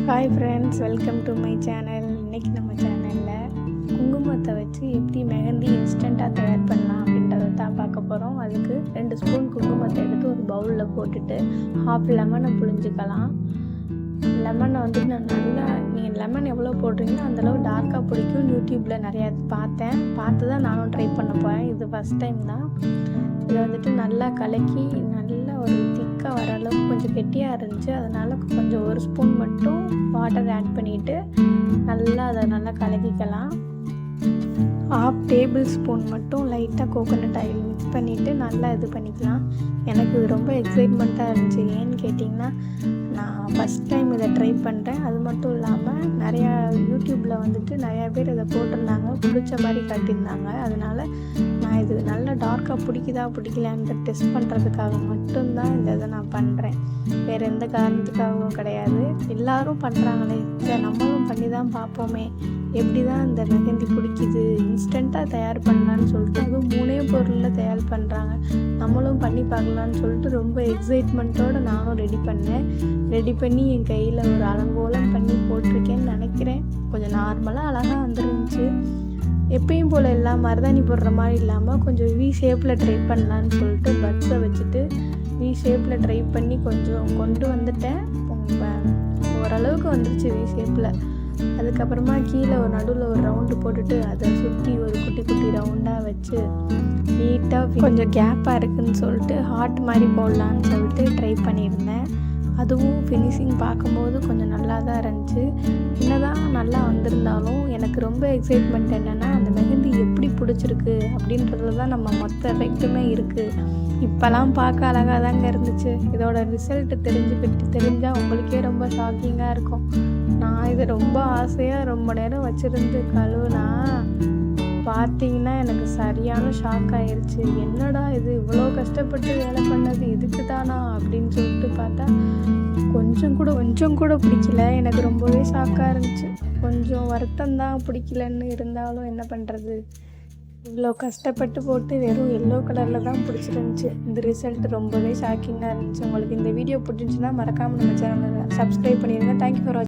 Hi friends, welcome to my channel. இன்றைக்கி நம்ம சேனலில் குங்குமத்தை வச்சு எப்படி மெஹந்தி இன்ஸ்டண்ட்டாக தயார் பண்ணலாம் அப்படின்றத தான் பார்க்க போகிறோம். அதுக்கு 2 ஸ்பூன் குங்குமத்தை எடுத்து ஒரு பவுலில் போட்டுட்டு ஹாஃப் லெமனை புழிஞ்சிக்கலாம். லெமனை வந்துட்டு நான் நல்லா, நீங்கள் லெமன் எவ்வளோ போடுறீங்களோ அந்தளவு டார்க்காக பிடிக்கும். யூடியூப்பில் நிறையா பார்த்து தான் நானும் ட்ரை பண்ண போகிறேன். இது ஃபஸ்ட் டைம் தான். இதை வந்துட்டு நல்லா கலக்கி நல்லா ஒரு திக்காக வர அளவுக்கு கொஞ்சம் கெட்டியாக இருந்துச்சு. அதனால் கொஞ்சம் 1 ஸ்பூன் மட்டும் வாட்டர் ஆட் பண்ணிவிட்டு அதை நல்லா கலக்கிக்கலாம். 1/2 டேபிள் ஸ்பூன் மட்டும் லைட்டாக கோகோனட் ஆயில் மிக்ஸ் பண்ணிவிட்டு நல்லா இது பண்ணிக்கலாம். எனக்கு இது ரொம்ப எக்ஸைட்மெண்ட்டாக இருந்துச்சு. ஏன்னு கேட்டிங்கன்னா, நான் ஃபஸ்ட் டைம் இதை ட்ரை பண்ணுறேன். அது மட்டும் இல்லாமல் நிறையா யூடியூப்பில் வந்துட்டு நிறையா பேர் இதை போட்டிருந்தாங்க, பிடிச்ச மாதிரி காட்டியிருந்தாங்க. அதனால் நான் இது நல்லா டார்க்காக பிடிக்கலான்னு டெஸ்ட் பண்ணுறதுக்காக மட்டும்தான் இந்த இதை நான் பண்ணுறேன். வேறு எந்த காரணத்துக்காகவும் கிடையாது. எல்லோரும் பண்ணுறாங்களே, சரி நம்மளும் பண்ணி தான் பார்ப்போமே, எப்படி தான் இந்த மெஹந்தி பிடிக்குது, இன்ஸ்டண்ட்டாக தயார் பண்ணலான்னு சொல்லிட்டு அதுவும் 3 பொருளில் தயார் பண்ணுறாங்க, நம்மளும் பண்ணி பார்க்கலான்னு சொல்லிட்டு ரொம்ப எக்ஸைட்மெண்ட்டோடு நானும் ரெடி பண்ணி என் கையில் ஒரு அலங்கோலம் பண்ணி போட்டிருக்கேன்னு நினைக்கிறேன். கொஞ்சம் நார்மலாக அழகாக வந்துருந்துச்சு. எப்பயும் போல் எல்லாம் மருதாணி போடுற மாதிரி இல்லாமல் கொஞ்சம் வி ஷேப்பில் ட்ரை பண்ணலான்னு சொல்லிட்டு பட்ஸை வச்சுட்டு வி ஷேப்பில் ட்ரை பண்ணி கொஞ்சம் கொண்டு வந்துட்டேன். ஓரளவுக்கு வந்துருச்சு வி ஷேப்பில். அதுக்கப்புறமா கீழே ஒரு நடுவில் ஒரு ரவுண்டு போட்டுட்டு அதை சுற்றி ஒரு குட்டி ரவுண்டாக வச்சு நீட்டாக கொஞ்சம் கேப்பாக இருக்குதுன்னு சொல்லிட்டு ஹார்ட் மாதிரி போடலான்னு சொல்லிட்டு ட்ரை பண்ணியிருந்தேன். அதுவும் ஃபினிஷிங் பார்க்கும்போது கொஞ்சம் நல்லா தான் இருந்துச்சு. என்னதான் நல்லா வந்திருந்தாலும் எனக்கு ரொம்ப எக்ஸைட்மெண்ட் என்னென்னா, அந்த மெஹந்தி எப்படி பிடிச்சிருக்கு அப்படின்றதுல தான் நம்ம மொத்த எஃபெக்ட்டுமே இருக்குது. இப்போலாம் பார்க்க அழகாக தாங்க இருந்துச்சு. இதோட ரிசல்ட்டு தெரிஞ்சால் உங்களுக்கே ரொம்ப ஷாக்கிங்காக இருக்கும். நான் இது ரொம்ப ஆசையாக ரொம்ப நேரம் வச்சுருந்து கழுவுனா பார்த்தீங்கன்னா எனக்கு சரியான ஷாக் ஆயிடுச்சு. என்னடா இது, இவ்வளோ கஷ்டப்பட்டு வேலை பண்ணது இதுக்கு தானா அப்படின்னு சொல்லிட்டு பார்த்தா கொஞ்சம் கூட பிடிக்கல. எனக்கு ரொம்பவே ஷாக்காக இருந்துச்சு. கொஞ்சம் வருத்தம்தான் பிடிக்கலன்னு. இருந்தாலும் என்ன பண்ணுறது, இவ்வளோ கஷ்டப்பட்டு போட்டு வெறும் எல்லோ கலரில் தான் பிடிச்சிருந்துச்சு. இந்த ரிசல்ட் ரொம்பவே ஷாக்கிங்காக இருந்துச்சு. உங்களுக்கு இந்த வீடியோ பிடிச்சிருந்துச்சுன்னா மறக்காமல் நம்ம சேனலை சப்ஸ்கிரைப் பண்ணிடுங்க. தேங்க்யூ ஃபார் வாட்சிங்.